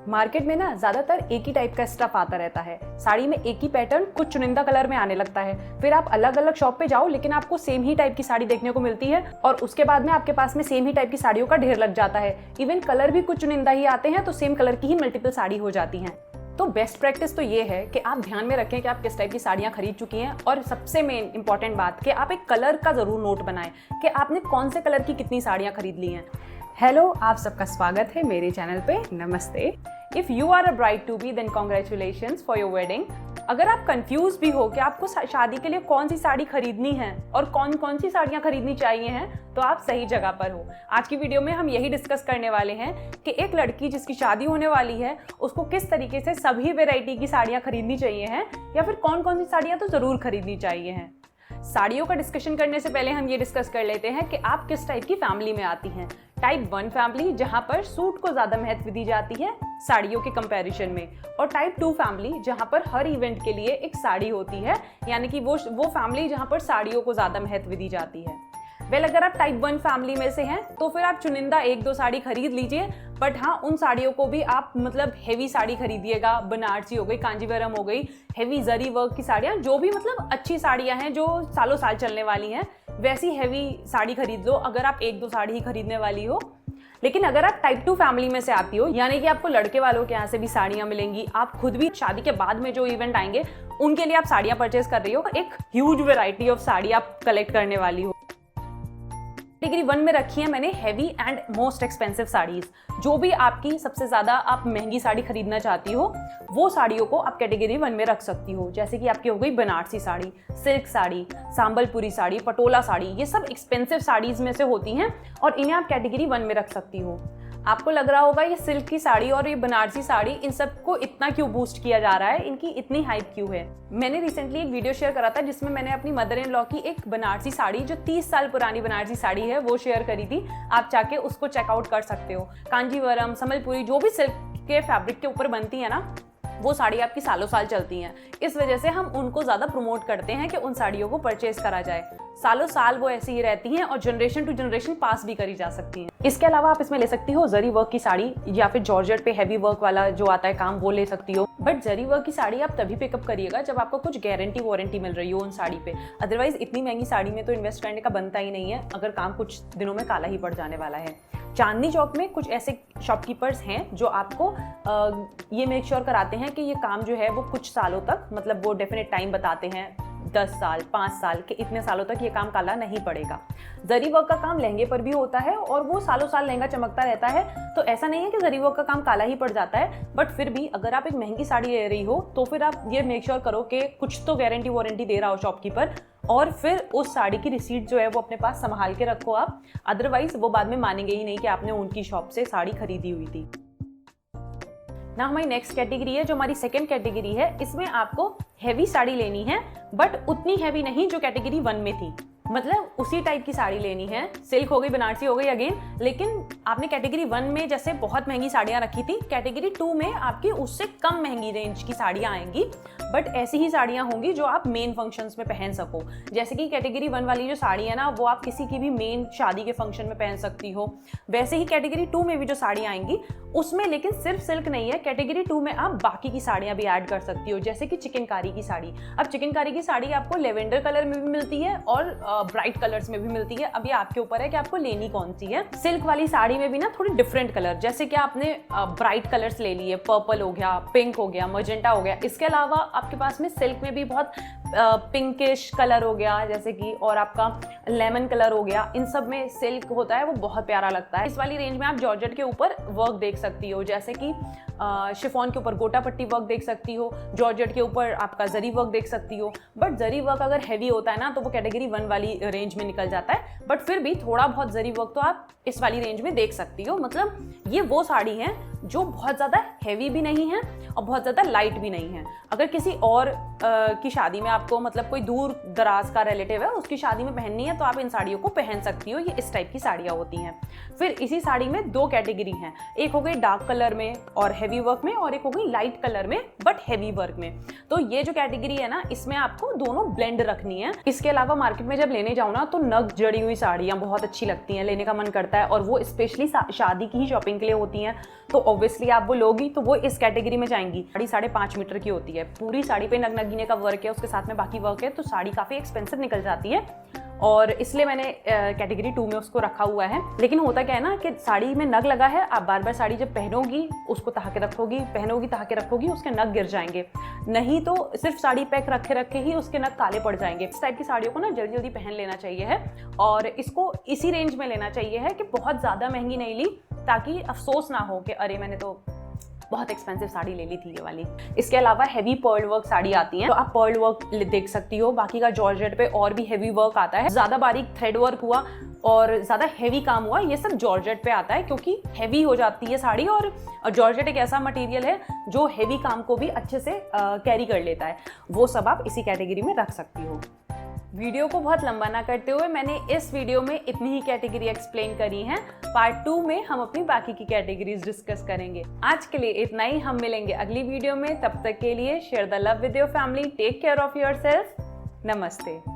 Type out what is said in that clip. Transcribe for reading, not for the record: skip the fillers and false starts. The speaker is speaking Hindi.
मार्केट में ना ज्यादातर एक ही टाइप का स्टफ आता रहता है। साड़ी में एक ही पैटर्न कुछ चुनिंदा कलर में आने लगता है। फिर आप अलग अलग शॉप पे जाओ लेकिन आपको सेम ही टाइप की साड़ी देखने को मिलती है और उसके बाद में आपके पास में सेम ही टाइप की साड़ियों का ढेर लग जाता है। इवन कलर भी कुछ चुनिंदा ही आते हैं तो सेम कलर की ही मल्टीपल साड़ी हो जाती हैं। तो बेस्ट प्रैक्टिस तो ये है कि आप ध्यान में रखें कि आप किस टाइप की साड़ियाँ खरीद चुकी हैं और सबसे मेन इंपॉर्टेंट बात कि आप एक कलर का जरूर नोट बनाएं कि आपने कौन से कलर की कितनी साड़ियाँ खरीद ली हैं। हेलो, आप सबका स्वागत है मेरे चैनल पे। नमस्ते। If you are a bride to be then congratulations for your wedding. अगर आप कंफ्यूज भी हो कि आपको शादी के लिए कौन सी साड़ी खरीदनी है और कौन कौन सी साड़ियाँ खरीदनी चाहिए हैं तो आप सही जगह पर हो। आज की वीडियो में हम यही डिस्कस करने वाले हैं कि एक लड़की जिसकी शादी होने वाली है उसको किस तरीके से सभी वेराइटी की साड़ियाँ खरीदनी चाहिए हैं या फिर कौन कौन सी साड़ियाँ तो ज़रूर खरीदनी चाहिए हैं। साड़ियों का डिस्कशन करने से पहले हम ये डिस्कस कर लेते हैं कि आप किस टाइप की फैमिली में आती हैं। टाइप 1 फैमिली जहां पर सूट को ज़्यादा महत्व दी जाती है साड़ियों के कंपैरिजन में, और टाइप 2 फैमिली जहां पर हर इवेंट के लिए एक साड़ी होती है, यानी कि वो फैमिली जहां पर साड़ियों को ज़्यादा महत्व दी जाती है। अगर आप टाइप 1 फैमिली में से हैं तो फिर आप चुनिंदा 1-2 साड़ी खरीद लीजिए, बट हाँ उन साड़ियों को भी आप मतलब हेवी साड़ी खरीदिएगा। बनारसी हो गई, कांजीवरम हो गई, हेवी जरी वर्क की साड़ियाँ, जो भी मतलब अच्छी साड़ियाँ हैं जो सालों साल चलने वाली हैं, वैसी हेवी साड़ी खरीद लो अगर आप 1-2 साड़ी ही खरीदने वाली हो। लेकिन अगर आप टाइप 2 फैमिली में से आती हो, यानी कि आपको लड़के वालों के यहाँ से भी साड़ियाँ मिलेंगी, आप खुद भी शादी के बाद में जो इवेंट आएंगे उनके लिए आप साड़ियाँ परचेज कर रही हो, एक ह्यूज वेराइटी ऑफ साड़ी आप कलेक्ट करने वाली हो। कैटेगरी 1 में रखी है मैंने heavy and most expensive saris. जो भी आपकी सबसे ज्यादा आप महंगी साड़ी खरीदना चाहती हो वो साड़ियों को आप कैटेगरी 1 में रख सकती हो। जैसे कि आपकी हो गई बनारसी साड़ी, सिल्क साड़ी, सांबलपुरी साड़ी, पटोला साड़ी, ये सब एक्सपेंसिव साड़ीज में से होती हैं और इन्हें आप कैटेगरी 1 में रख सकती हो। आपको लग रहा होगा ये सिल्क की साड़ी और ये बनारसी साड़ी, इन सबको इतना क्यों बूस्ट किया जा रहा है, इनकी इतनी हाइप क्यों है। मैंने रिसेंटली एक वीडियो शेयर करा था जिसमें मैंने अपनी मदर इन लॉ की एक बनारसी साड़ी, जो 30 साल पुरानी बनारसी साड़ी है, वो शेयर करी थी। आप जाके उसको चेकआउट कर सकते हो। कांजीवरम, संबलपुरी, जो भी सिल्क के फैब्रिक के ऊपर बनती है ना, वो साड़ी आपकी सालों साल चलती हैं। इस वजह से हम उनको ज़्यादा प्रमोट करते हैं कि उन साड़ियों को परचेज करा जाए। सालों साल वो ऐसी ही रहती हैं और जनरेशन टू जनरेशन पास भी करी जा सकती हैं। इसके अलावा आप इसमें ले सकती हो जरी वर्क की साड़ी या फिर जॉर्जेट पे हैवी वर्क वाला जो आता है काम, वो ले सकती हो। बट जरी वर्क की साड़ी आप तभी पिकअप करिएगा जब आपको कुछ गारंटी वारंटी मिल रही हो उन साड़ी पे। अदरवाइज इतनी महंगी साड़ी में तो इन्वेस्ट करने का बनता ही नहीं है अगर काम कुछ दिनों में काला ही पड़ जाने वाला है। चांदनी चौक में कुछ ऐसे शॉपकीपर्स हैं जो आपको ये मेक श्योर कराते हैं कि ये काम जो है वो कुछ सालों तक, मतलब वो डेफिनेट टाइम बताते हैं, 10 साल 5 साल के, इतने सालों तक ये काम काला नहीं पड़ेगा। जरी वर्क का काम लहंगे पर भी होता है और वो सालों साल लहंगा चमकता रहता है, तो ऐसा नहीं है कि जरी वर्क का काम काला ही पड़ जाता है। बट फिर भी अगर आप एक महंगी साड़ी ले रही हो तो फिर आप ये मेक श्योर करो कि कुछ तो गारंटी वारंटी दे रहा हो शॉपकीपर, और फिर उस साड़ी की रिसीट जो है वो अपने पास संभाल के रखो आप। अदरवाइज वो बाद में मानेंगे ही नहीं कि आपने उनकी शॉप से साड़ी खरीदी हुई थी ना। हमारी नेक्स्ट कैटेगरी है जो हमारी सेकंड कैटेगरी है। इसमें आपको हैवी साड़ी लेनी है, बट उतनी हैवी नहीं जो कैटेगरी 1 में थी, मतलब उसी टाइप की साड़ी लेनी है। सिल्क हो गई, बनारसी हो गई अगेन, लेकिन आपने कैटेगरी 1 में जैसे बहुत महंगी साड़ियाँ रखी थी, कैटेगरी 2 में आपकी उससे कम महंगी रेंज की साड़ियाँ आएंगी, बट ऐसी ही साड़ियाँ होंगी जो आप मेन फंक्शंस में पहन सको। जैसे कि कैटेगरी 1 वाली जो साड़ी है ना, वो आप किसी की भी मेन शादी के फंक्शन में पहन सकती हो। वैसे ही कैटेगरी 2 में भी जो साड़ियाँ आएंगी उसमें लेकिन सिर्फ सिल्क नहीं है, कैटेगरी 2 में आप बाकी की साड़ियाँ भी ऐड कर सकती हो। जैसे कि चिकनकारी की साड़ी, अब चिकनकारी की साड़ी आपको लेवेंडर कलर में भी मिलती है और ब्राइट कलर्स में भी मिलती है। अब ये आपके ऊपर है कि आपको लेनी कौन सी है। सिल्क वाली साड़ी में भी ना थोड़ी डिफरेंट कलर, जैसे कि आपने ब्राइट कलर्स ले लिए, पर्पल हो गया, पिंक हो गया, मजेंटा हो गया। इसके अलावा आपके पास में सिल्क में भी बहुत पिंकिश कलर हो गया, जैसे कि, और आपका लेमन कलर हो गया। इन सब में सिल्क होता है वो बहुत प्यारा लगता है। इस वाली रेंज में आप जॉर्जेट के ऊपर वर्क देख सकती हो, जैसे कि शिफॉन के ऊपर गोटा पट्टी वर्क देख सकती हो, जॉर्जेट के ऊपर आपका जरी वर्क देख सकती हो। बट जरी वर्क अगर हैवी होता है ना तो वो कैटेगरी 1 वाली रेंज में निकल जाता है, बट फिर भी थोड़ा बहुत जरी वर्क तो आप इस वाली रेंज में देख सकती हो। मतलब ये वो साड़ी है जो बहुत ज़्यादा हैवी भी नहीं है और बहुत ज़्यादा लाइट भी नहीं है। अगर किसी और की शादी में आपको, मतलब कोई दूर दराज का रिलेटिव है उसकी शादी में पहननी है तो आप इन साड़ियों को पहन सकती हो। ये इस टाइप की साड़ियाँ होती हैं। फिर इसी साड़ी में 2 कैटेगरी हैं, एक हो गई डार्क कलर में और हैवी वर्क में, और एक हो गई लाइट कलर में बट हैवी वर्क में। तो ये जो कैटेगरी है ना, इसमें आपको दोनों ब्लेंड रखनी है। इसके अलावा मार्केट में जब लेने जाओ ना तो नग जड़ी हुई साड़ियाँ बहुत अच्छी लगती हैं, लेने का मन करता है, और वो स्पेशली शादी की ही शॉपिंग के लिए होती हैं। तो ऑब्वियसली आप वो लोगी तो वो इस कैटेगरी में जाएंगी। साड़ी 5.5 मीटर की होती है, पूरी साड़ी पे नगनगीने का वर्क है, उसके साथ में बाकी वर्क है, तो साड़ी काफ़ी एक्सपेंसिव निकल जाती है और इसलिए मैंने कैटेगरी 2 में उसको रखा हुआ है। लेकिन होता क्या है ना कि साड़ी में नग लगा है, आप बार बार साड़ी जब पहनोगी उसको तहा के रखोगी, पहनोगी तहा के रखोगी, उसके नग गिर जाएंगे। नहीं तो सिर्फ साड़ी पैक रखे रखे ही उसके नग काले पड़ जाएंगे। इस टाइप की साड़ियों को ना जल्दी जल्दी पहन लेना चाहिए है और इसको इसी रेंज में लेना चाहिए है कि बहुत ज़्यादा महंगी नहीं ली, ताकि अफसोस ना हो कि अरे मैंने तो बहुत एक्सपेंसिव साड़ी ले ली थी ये वाली। इसके अलावा हैवी पर्ल वर्क साड़ी आती है, तो आप पर्ल वर्क देख सकती हो। बाकी का जॉर्जेट पे और भी हैवी वर्क आता है, ज्यादा बारीक थ्रेड वर्क हुआ और ज्यादा हैवी काम हुआ, ये सब जॉर्जेट पे आता है क्योंकि हैवी हो जाती है साड़ी। और जॉर्जेट एक ऐसा मटेरियल है जो हैवी काम को भी अच्छे से कैरी कर लेता है, वो सब आप इसी कैटेगरी में रख सकती हो। वीडियो को बहुत लंबा ना करते हुए मैंने इस वीडियो में इतनी ही कैटेगरी एक्सप्लेन करी हैं। पार्ट 2 में हम अपनी बाकी की कैटेगरीज डिस्कस करेंगे। आज के लिए इतना ही, हम मिलेंगे अगली वीडियो में। तब तक के लिए share the love with your family, take care of yourself, नमस्ते।